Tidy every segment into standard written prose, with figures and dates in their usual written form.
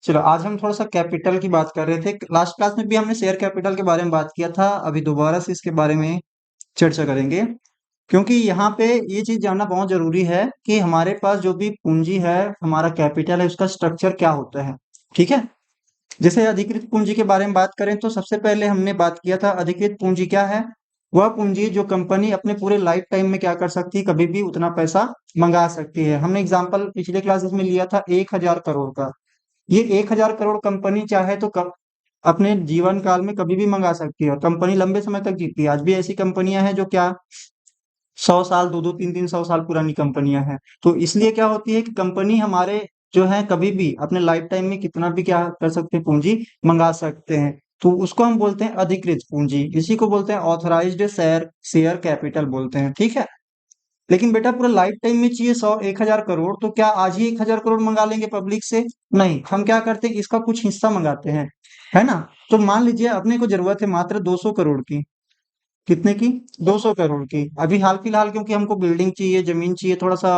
चलो आज हम थोड़ा सा कैपिटल की बात कर रहे थे। लास्ट क्लास में भी हमने शेयर कैपिटल के बारे में बात किया था, अभी दोबारा से इसके बारे में चर्चा करेंगे। क्योंकि यहाँ पे ये चीज जानना बहुत जरूरी है कि हमारे पास जो भी पूंजी है, हमारा कैपिटल है, उसका स्ट्रक्चर क्या होता है। ठीक है। जैसे अधिकृत पूंजी के बारे में बात करें तो सबसे पहले हमने बात किया था अधिकृत पूंजी क्या है। वह पूंजी जो कंपनी अपने पूरे लाइफ टाइम में क्या कर सकती है, कभी भी उतना पैसा मंगा सकती है। हमने एग्जांपल पिछले क्लासेस में लिया था 1,000 करोड़ का। ये 1,000 करोड़ कंपनी चाहे तो अपने जीवन काल में कभी भी मंगा सकती है और कंपनी लंबे समय तक जीतती है। आज भी ऐसी कंपनियां हैं जो क्या 100 साल, दो दो तीन तीन 100 साल पुरानी कंपनियां हैं। तो इसलिए क्या होती है कि कंपनी हमारे जो है कभी भी अपने लाइफ टाइम में कितना भी क्या कर सकते हैं, पूंजी मंगा सकते हैं। तो उसको हम बोलते हैं अधिकृत पूंजी, इसी को बोलते हैं ऑथराइज्ड शेयर शेयर कैपिटल बोलते हैं। ठीक है। लेकिन बेटा पूरा लाइफ टाइम में चाहिए 1,000 1,000 करोड़, तो क्या आज ही 1,000 करोड़ मंगा लेंगे पब्लिक से? नहीं, हम क्या करते हैं, इसका कुछ हिस्सा मंगाते हैं, है ना। तो मान लीजिए अपने को जरूरत है मात्र 200 करोड़ की। कितने की? 200 करोड़ की। अभी हाल फिलहाल क्योंकि हमको बिल्डिंग चाहिए, जमीन चाहिए, थोड़ा सा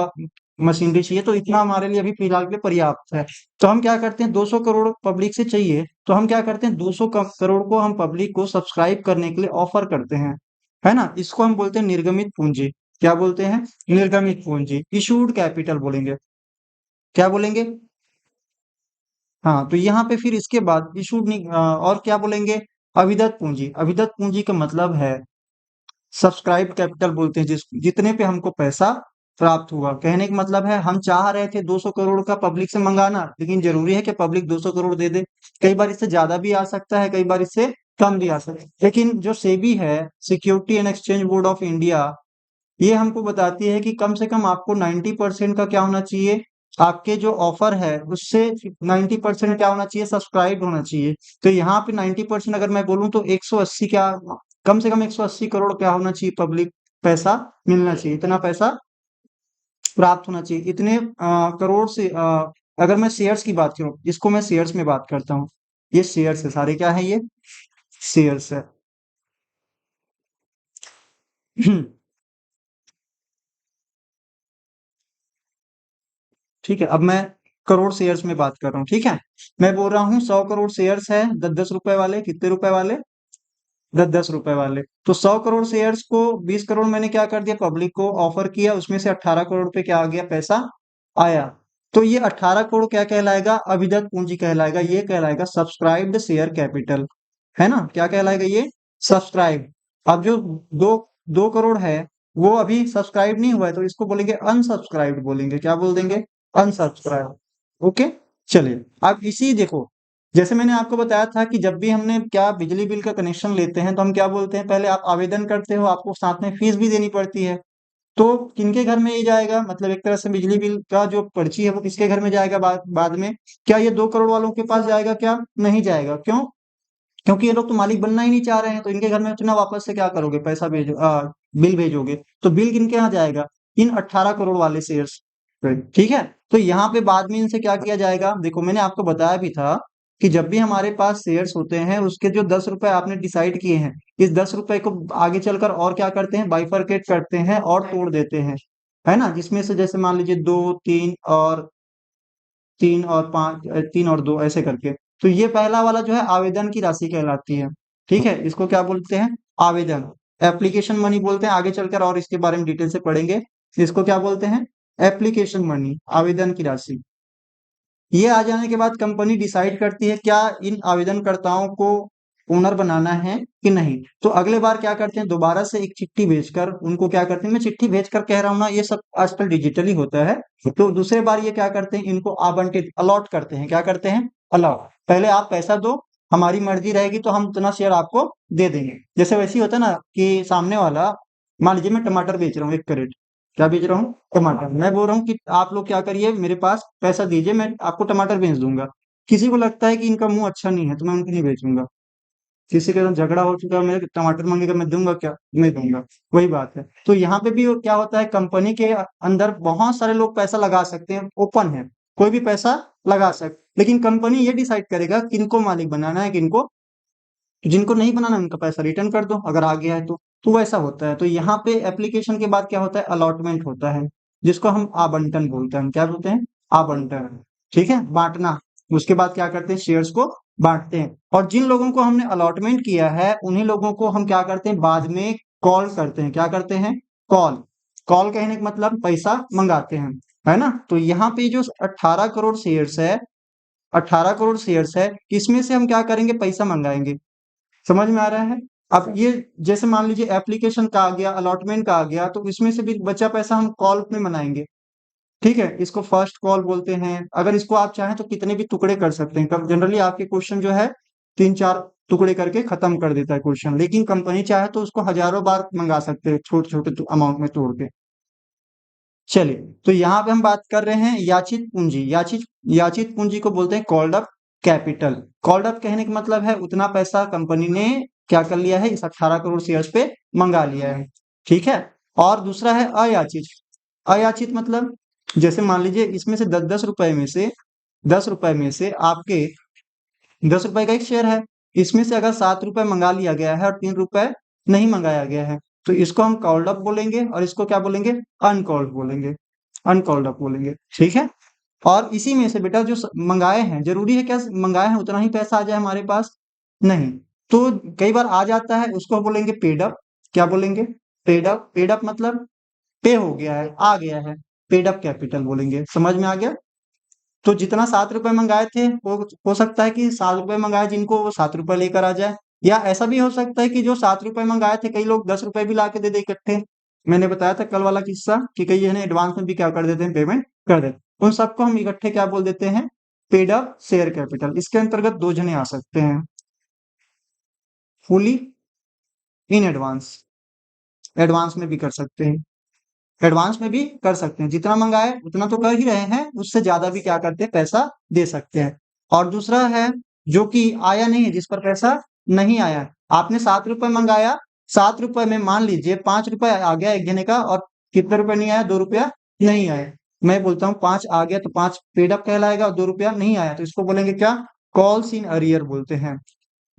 मशीनरी चाहिए, तो इतना हमारे लिए अभी फिलहाल के लिए पर्याप्त है। तो हम क्या करते हैं, 200 करोड़ पब्लिक से चाहिए, तो हम क्या करते हैं, 200 करोड़ को हम पब्लिक को सब्सक्राइब करने के लिए ऑफर करते हैं, है ना। इसको हम बोलते हैं निर्गमित पूंजी। क्या बोलते हैं? निर्गमित पूंजी, इशूड कैपिटल बोलेंगे। क्या बोलेंगे? हाँ, तो यहाँ पे फिर इसके बाद इशूड और क्या बोलेंगे? अविदत पूंजी। अविदत पूंजी का मतलब है सब्सक्राइब कैपिटल बोलते हैं जितने पे हमको पैसा प्राप्त हुआ। कहने का मतलब है हम चाह रहे थे 200 करोड़ का पब्लिक से मंगाना, लेकिन जरूरी है कि पब्लिक 200 करोड़ दे दे। कई बार इससे ज्यादा भी आ सकता है, कई बार इससे कम भी आ सकता है। लेकिन जो सेबी है, security and exchange board of India, ये हमको बताती है कि कम से कम आपको 90% का क्या होना चाहिए, आपके जो ऑफर है उससे 90% क्या होना चाहिए, सब्सक्राइब होना चाहिए। तो यहाँ पे 90% अगर मैं बोलूँ तो 180 क्या, कम से कम 180 करोड़ क्या होना चाहिए, पब्लिक पैसा मिलना चाहिए, इतना पैसा प्राप्त होना चाहिए। इतने करोड़ से अगर मैं शेयर्स की बात करूं, इसको मैं शेयर्स में बात करता हूँ। ये शेयर्स है सारे, क्या है ये? शेयर्स है। ठीक है, अब मैं करोड़ शेयर्स में बात कर रहा हूँ। ठीक है। मैं बोल रहा हूँ 100 करोड़ शेयर्स है, 10-10 रुपए वाले। कितने रुपए वाले? 10-10 रुपए वाले। तो 100 करोड़ शेयर्स को 20 करोड़ मैंने क्या कर दिया, पब्लिक को ऑफर किया, उसमें से 18 करोड़ पे क्या आ गया, पैसा आया। तो ये 18 करोड़ क्या कहलाएगा? अविदत पूंजी कहलाएगा। ये कहलाएगा सब्सक्राइब्ड शेयर कैपिटल, है ना। क्या कहलाएगा ये? सब्सक्राइब। अब जो दो 2 करोड़ है वो अभी सब्सक्राइब नहीं हुआ है, तो इसको बोलेंगे अनसब्सक्राइब्ड बोलेंगे। क्या बोल देंगे? अनसब्सक्राइब। ओके। चलिए अब इसी देखो, जैसे मैंने आपको बताया था कि जब भी हमने क्या बिजली बिल का कनेक्शन लेते हैं तो हम क्या बोलते हैं, पहले आप आवेदन करते हो, आपको साथ में फीस भी देनी पड़ती है। तो किनके घर में ये जाएगा, मतलब एक तरह से बिजली बिल का जो पर्ची है वो किसके घर में जाएगा बाद में? क्या ये 2 करोड़ वालों के पास जाएगा? क्या नहीं जाएगा? क्यों? क्योंकि ये लोग तो मालिक बनना ही नहीं चाह रहे हैं, तो इनके घर में इतना वापस से क्या करोगे, पैसा भेजो, बिल भेजोगे। तो बिल किनके यहाँ जाएगा? इन 18 करोड़ वाले शेयर्स। ठीक है। तो यहाँ पे बाद में इनसे क्या किया जाएगा, देखो मैंने आपको बताया भी था कि जब भी हमारे पास शेयर्स होते हैं, उसके जो 10 रुपए आपने डिसाइड किए हैं, इस 10 रुपए को आगे चलकर और क्या करते हैं, बाइफरकेट करते हैं और तोड़ देते हैं, है ना। जिसमें से जैसे मान लीजिए दो, तीन और 3 और 5, 3 और 2 ऐसे करके। तो ये पहला वाला जो है आवेदन की राशि कहलाती है। ठीक है, इसको क्या बोलते हैं? आवेदन। एप्लीकेशन मनी बोलते हैं, आगे चलकर और इसके बारे में डिटेल से पढ़ेंगे। इसको क्या बोलते हैं? एप्लीकेशन मनी, आवेदन की राशि। ये आ जाने के बाद कंपनी डिसाइड करती है क्या इन आवेदनकर्ताओं को ओनर बनाना है कि नहीं। तो अगले बार क्या करते हैं, दोबारा से एक चिट्ठी भेजकर उनको क्या करते हैं, मैं चिट्ठी भेजकर कह रहा हूँ ना, ये सब आजकल डिजिटली होता है। तो दूसरे बार ये क्या करते हैं, इनको आवंटित अलॉट करते हैं। क्या करते हैं? अलॉट। पहले आप पैसा दो, हमारी मर्जी रहेगी तो हम उतना शेयर आपको दे देंगे। जैसे वैसे ही होता है ना कि सामने वाला, मान लीजिए मैं टमाटर बेच रहा हूँ 1 कैरेट। क्या बेच रहा हूँ? टमाटर। मैं बोल रहा हूँ कि आप लोग क्या करिए, मेरे पास पैसा दीजिए, मैं आपको टमाटर बेच दूंगा। किसी को लगता है कि इनका मुंह अच्छा नहीं है तो मैं उनको नहीं बेचूंगा। किसी के साथ झगड़ा हो चुका है, मेरे टमाटर मांगेगा, मैं दूंगा क्या? नहीं दूंगा। वही बात है। तो यहाँ पे भी क्या होता है, कंपनी के अंदर बहुत सारे लोग पैसा लगा सकते हैं, ओपन है, कोई भी पैसा लगा सकते, लेकिन कंपनी ये डिसाइड करेगा किनको मालिक बनाना है, किनको, जिनको नहीं बनाना उनका पैसा रिटर्न कर दो अगर आ गया है तो वैसा होता है। तो यहाँ पे एप्लीकेशन के बाद क्या होता है, अलॉटमेंट होता है, जिसको हम आवंटन बोलते हैं। हम क्या बोलते हैं? आवंटन। ठीक है, बांटना। उसके बाद क्या करते हैं, शेयर्स को बांटते हैं। और जिन लोगों को हमने अलॉटमेंट किया है उन्हीं लोगों को हम क्या करते हैं, बाद में कॉल करते हैं। क्या करते हैं, कॉल। कॉल कहने का मतलब पैसा मंगाते हैं, है ना। तो यहाँ पे जो 18 करोड़ शेयर्स है, 18 करोड़ शेयर्स है, इसमें से हम क्या करेंगे, पैसा मंगाएंगे। समझ में आ रहा है। अब ये जैसे मान लीजिए एप्लीकेशन का आ गया, अलॉटमेंट का आ गया, तो इसमें से भी बचा पैसा हम कॉल में मनाएंगे। ठीक है, इसको फर्स्ट कॉल बोलते हैं। अगर इसको आप चाहें तो कितने भी टुकड़े कर सकते हैं। कब जनरली आपके क्वेश्चन जो है 3-4 टुकड़े करके खत्म कर देता है क्वेश्चन, लेकिन कंपनी चाहे तो उसको हजारों बार मंगा सकते हैं, छोटे छोटे अमाउंट में तोड़ के। चलिए, तो यहाँ पे हम बात कर रहे हैं याचित पूंजी। याचित पूंजी को बोलते हैं called up capital. Called up कहने का मतलब है उतना पैसा कंपनी ने क्या कर लिया है, इस 18 करोड़ शेयर्स पे मंगा लिया है। ठीक है। और दूसरा है अयाचित। अयाचित मतलब जैसे मान लीजिए इसमें से 10-10 रुपए में से 10 रुपए में से आपके 10 रुपए का एक शेयर है, इसमें से अगर 7 रुपए मंगा लिया गया है और 3 रुपए नहीं मंगाया गया है, तो इसको हम कॉल्ड अप बोलेंगे और इसको क्या बोलेंगे, अनकॉल्ड बोलेंगे। अनकॉल्ड अप बोलेंगे। ठीक है। और इसी में से बेटा जो मंगाए हैं, जरूरी है क्या मंगाए हैं उतना ही पैसा आ जाए हमारे पास, नहीं। तो कई बार आ जाता है, उसको बोलेंगे पेड अप। क्या बोलेंगे, पेड अप। पेड अप मतलब पे हो गया है, आ गया है, पेड अप कैपिटल बोलेंगे। समझ में आ गया। तो जितना 7 रुपए मंगाए थे, हो सकता है कि 7 रुपए मंगाए जिनको, वो 7 रुपए लेकर आ जाए। या ऐसा भी हो सकता है कि जो 7 रुपए मंगाए थे, कई लोग 10 रुपए भी ला के दे दे इकट्ठे। मैंने बताया था कल वाला किस्सा कि कई जने एडवांस में भी क्या कर देते हैं, पेमेंट कर देते। उन सबको हम इकट्ठे क्या बोल देते हैं, पेड अप शेयर कैपिटल। इसके अंतर्गत दो जने आ सकते हैं, फुली इन एडवांस, एडवांस में भी कर सकते हैं। एडवांस में भी कर सकते हैं, जितना मंगाए उतना तो कर ही रहे हैं, उससे ज्यादा भी क्या करते हैं, पैसा दे सकते हैं। और दूसरा है जो कि आया नहीं है, जिस पर पैसा नहीं आया। आपने 7 रुपए मंगाया, 7 रुपए में मान लीजिए 5 रुपए आ गया एक जने का, और कितने रुपए नहीं आया, 2 रुपया नहीं आया। मैं बोलता हूँ 5 आ गया तो 5 पेड अप कहलाएगा, और 2 रुपया नहीं आया तो इसको बोलेंगे क्या, कॉल्स इन अरियर बोलते हैं,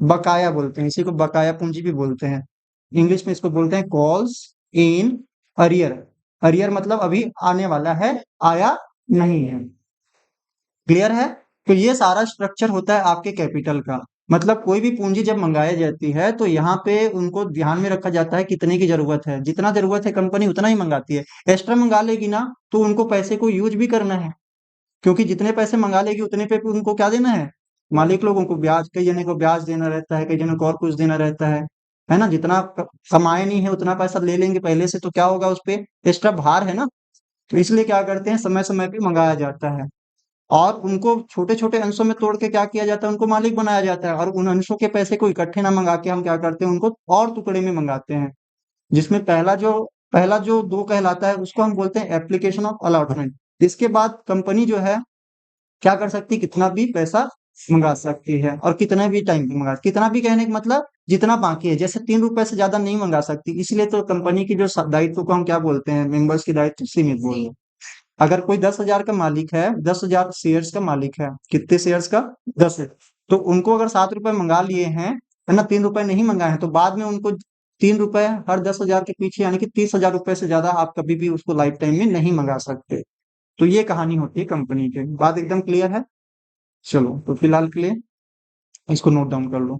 बकाया बोलते हैं। इसी को बकाया पूंजी भी बोलते हैं। इंग्लिश में इसको बोलते हैं कॉल्स इन अरियर। अरियर मतलब अभी आने वाला है, आया नहीं है। क्लियर है। तो ये सारा स्ट्रक्चर होता है आपके कैपिटल का। मतलब कोई भी पूंजी जब मंगाई जाती है तो यहाँ पे उनको ध्यान में रखा जाता है कितने की जरूरत है। जितना जरूरत है कंपनी उतना ही मंगाती है। एक्स्ट्रा मंगा लेगी ना तो उनको पैसे को यूज भी करना है, क्योंकि जितने पैसे मंगा लेगी उतने पे उनको क्या देना है, मालिक लोगों को ब्याज। कई जने को ब्याज देना रहता है, कई जने को और कुछ देना रहता है ना। जितना कमाए नहीं है उतना पैसा ले लेंगे पहले से, तो क्या होगा, उस पे एक्स्ट्रा भार है ना। तो इसलिए क्या करते हैं, समय समय पे मंगाया जाता है। और उनको छोटे छोटे अंशों में तोड़ के क्या किया जाता है, उनको मालिक बनाया जाता है। और उन अंशों के पैसे को इकट्ठे ना मंगा के हम क्या करते हैं, उनको और टुकड़े में मंगाते हैं, जिसमें पहला जो दो कहलाता है उसको हम बोलते हैं एप्लीकेशन ऑफ अलॉटमेंट। इसके बाद कंपनी जो है क्या कर सकती है, कितना भी पैसा मंगा सकती है, और कितना भी टाइम पे मंगा। कितना भी कहने का मतलब जितना बाकी है, जैसे 3 रुपए से ज्यादा नहीं मंगा सकती। इसलिए तो कंपनी की जो दायित्व को हम क्या बोलते हैं, मेंबर्स की दायित्व सीमित बोलते हैं। अगर कोई 10,000 का मालिक है, 10,000 शेयर्स का मालिक है, कितने शेयर्स का, 10 है, तो उनको अगर 7 रुपए मंगा लिए हैं, है ना, 3 रुपए नहीं मंगाए हैं, तो बाद में उनको 3 रुपए हर 10,000 के पीछे, यानी कि 30,000 रुपए से ज्यादा आप कभी भी उसको लाइफ टाइम में नहीं मंगा सकते। तो ये कहानी होती है कंपनी की। बात एकदम क्लियर है। चलो, तो फिलहाल के लिए इसको नोट डाउन कर लो।